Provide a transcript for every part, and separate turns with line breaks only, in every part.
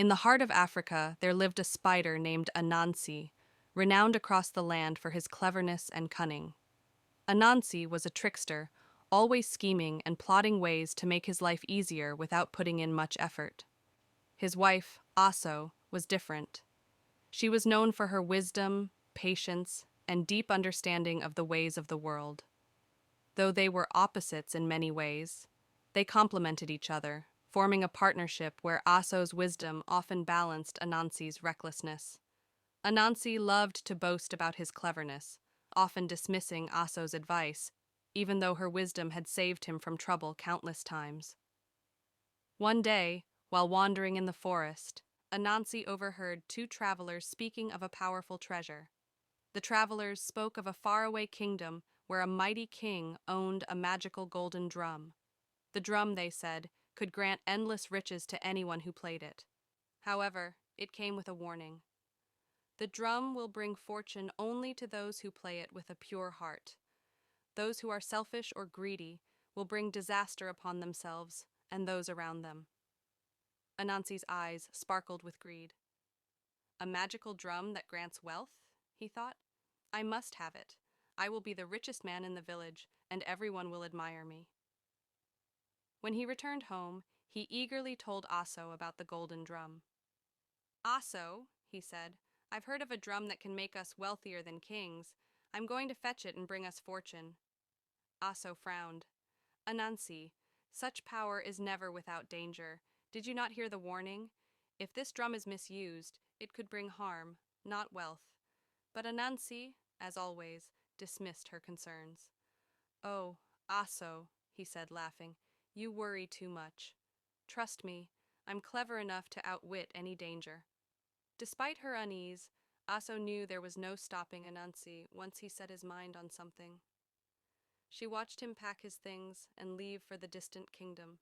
In the heart of Africa, there lived a spider named Anansi, renowned across the land for his cleverness and cunning. Anansi was a trickster, always scheming and plotting ways to make his life easier without putting in much effort. His wife, Aso, was different. She was known for her wisdom, patience, and deep understanding of the ways of the world. Though they were opposites in many ways, they complemented each other, forming a partnership where Aso's wisdom often balanced Anansi's recklessness. Anansi loved to boast about his cleverness, often dismissing Aso's advice, even though her wisdom had saved him from trouble countless times. One day, while wandering in the forest, Anansi overheard two travelers speaking of a powerful treasure. The travelers spoke of a faraway kingdom where a mighty king owned a magical golden drum. The drum, they said, could grant endless riches to anyone who played it. However, it came with a warning. The drum will bring fortune only to those who play it with a pure heart. Those who are selfish or greedy will bring disaster upon themselves and those around them. Anansi's eyes sparkled with greed. A magical drum that grants wealth, he thought. I must have it. I will be the richest man in the village, and everyone will admire me. When he returned home, he eagerly told Aso about the golden drum. Aso, he said, I've heard of a drum that can make us wealthier than kings. I'm going to fetch it and bring us fortune. Aso frowned. Anansi, such power is never without danger. Did you not hear the warning? If this drum is misused, it could bring harm, not wealth. But Anansi, as always, dismissed her concerns. Oh, Aso, he said, laughing, you worry too much. Trust me, I'm clever enough to outwit any danger. Despite her unease, Aso knew there was no stopping Anansi once he set his mind on something. She watched him pack his things and leave for the distant kingdom.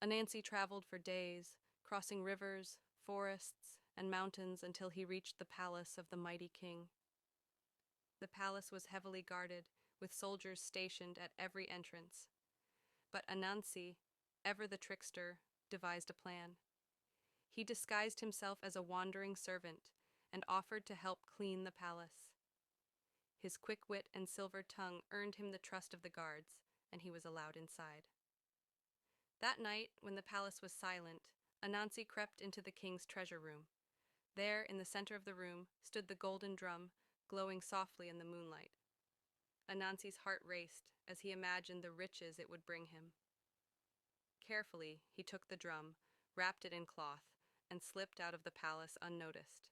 Anansi traveled for days, crossing rivers, forests, and mountains until he reached the palace of the mighty king. The palace was heavily guarded, with soldiers stationed at every entrance. But Anansi, ever the trickster, devised a plan. He disguised himself as a wandering servant and offered to help clean the palace. His quick wit and silver tongue earned him the trust of the guards, and he was allowed inside. That night, when the palace was silent, Anansi crept into the king's treasure room. There, in the center of the room, stood the golden drum, glowing softly in the moonlight. Anansi's heart raced as he imagined the riches it would bring him. Carefully, he took the drum, wrapped it in cloth, and slipped out of the palace unnoticed.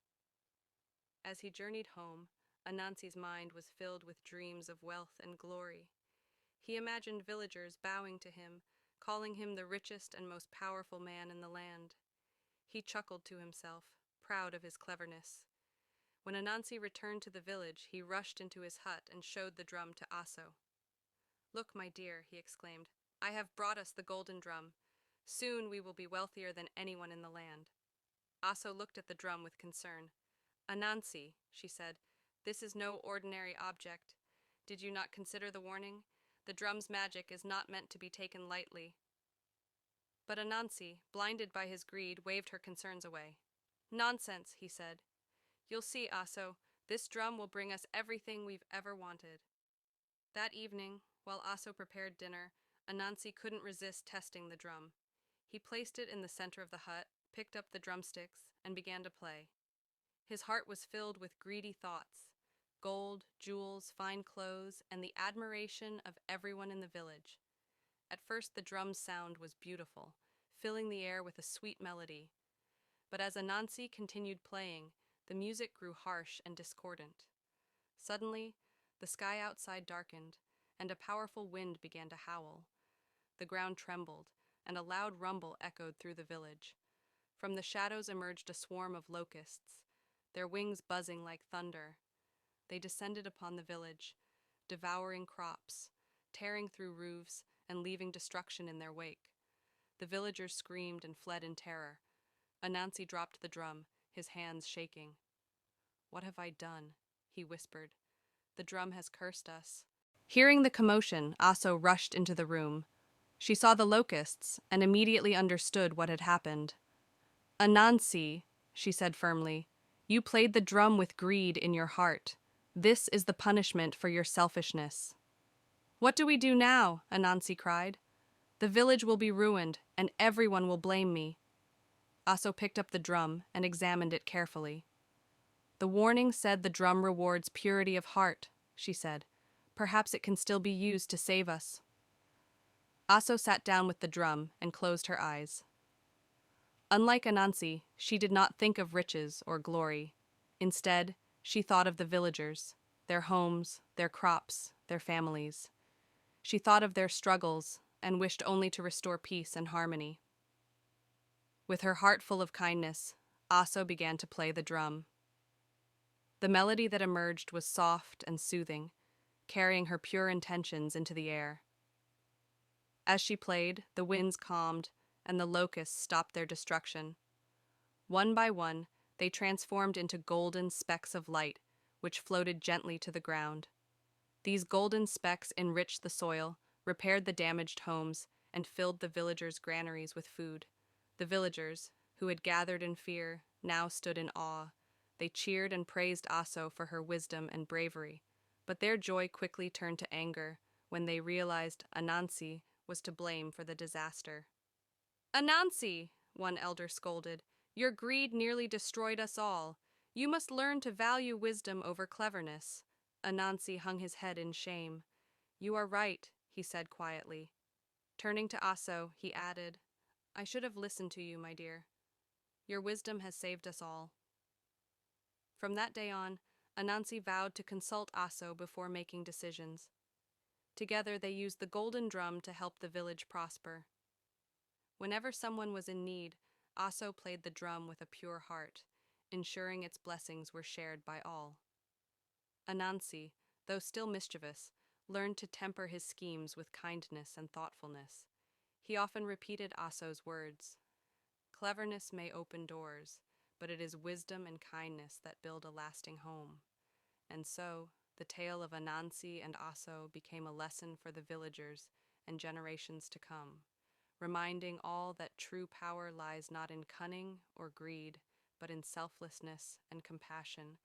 As he journeyed home, Anansi's mind was filled with dreams of wealth and glory. He imagined villagers bowing to him, calling him the richest and most powerful man in the land. He chuckled to himself, proud of his cleverness. When Anansi returned to the village, he rushed into his hut and showed the drum to Aso. Look, my dear, he exclaimed, I have brought us the golden drum. Soon we will be wealthier than anyone in the land. Aso looked at the drum with concern. Anansi, she said, this is no ordinary object. Did you not consider the warning? The drum's magic is not meant to be taken lightly. But Anansi, blinded by his greed, waved her concerns away. Nonsense, he said. You'll see, Aso, this drum will bring us everything we've ever wanted. That evening, while Aso prepared dinner, Anansi couldn't resist testing the drum. He placed it in the center of the hut, picked up the drumsticks, and began to play. His heart was filled with greedy thoughts: gold, jewels, fine clothes, and the admiration of everyone in the village. At first the drum's sound was beautiful, filling the air with a sweet melody. But as Anansi continued playing, the music grew harsh and discordant. Suddenly, the sky outside darkened, and a powerful wind began to howl. The ground trembled, and a loud rumble echoed through the village. From the shadows emerged a swarm of locusts, their wings buzzing like thunder. They descended upon the village, devouring crops, tearing through roofs, and leaving destruction in their wake. The villagers screamed and fled in terror. Anansi dropped the drum, his hands shaking. What have I done? He whispered. The drum has cursed us. Hearing the commotion, Aso rushed into the room. She saw the locusts and immediately understood what had happened. Anansi, she said firmly, you played the drum with greed in your heart. This is the punishment for your selfishness. What do we do now? Anansi cried. The village will be ruined, and everyone will blame me. Aso picked up the drum and examined it carefully. The warning said the drum rewards purity of heart, she said. Perhaps it can still be used to save us. Aso sat down with the drum and closed her eyes. Unlike Anansi, she did not think of riches or glory. Instead, she thought of the villagers, their homes, their crops, their families. She thought of their struggles and wished only to restore peace and harmony. With her heart full of kindness, Aso began to play the drum. The melody that emerged was soft and soothing, carrying her pure intentions into the air. As she played, the winds calmed and the locusts stopped their destruction. One by one, they transformed into golden specks of light, which floated gently to the ground. These golden specks enriched the soil, repaired the damaged homes, and filled the villagers' granaries with food. The villagers, who had gathered in fear, now stood in awe. They cheered and praised Aso for her wisdom and bravery, but their joy quickly turned to anger when they realized Anansi was to blame for the disaster. Anansi, one elder scolded, your greed nearly destroyed us all. You must learn to value wisdom over cleverness. Anansi hung his head in shame. You are right, he said quietly. Turning to Aso, he added, I should have listened to you, my dear. Your wisdom has saved us all. From that day on, Anansi vowed to consult Aso before making decisions. Together they used the golden drum to help the village prosper. Whenever someone was in need, Aso played the drum with a pure heart, ensuring its blessings were shared by all. Anansi, though still mischievous, learned to temper his schemes with kindness and thoughtfulness. He often repeated Aso's words, cleverness may open doors, but it is wisdom and kindness that build a lasting home. And so, the tale of Anansi and Aso became a lesson for the villagers and generations to come, reminding all that true power lies not in cunning or greed, but in selflessness and compassion,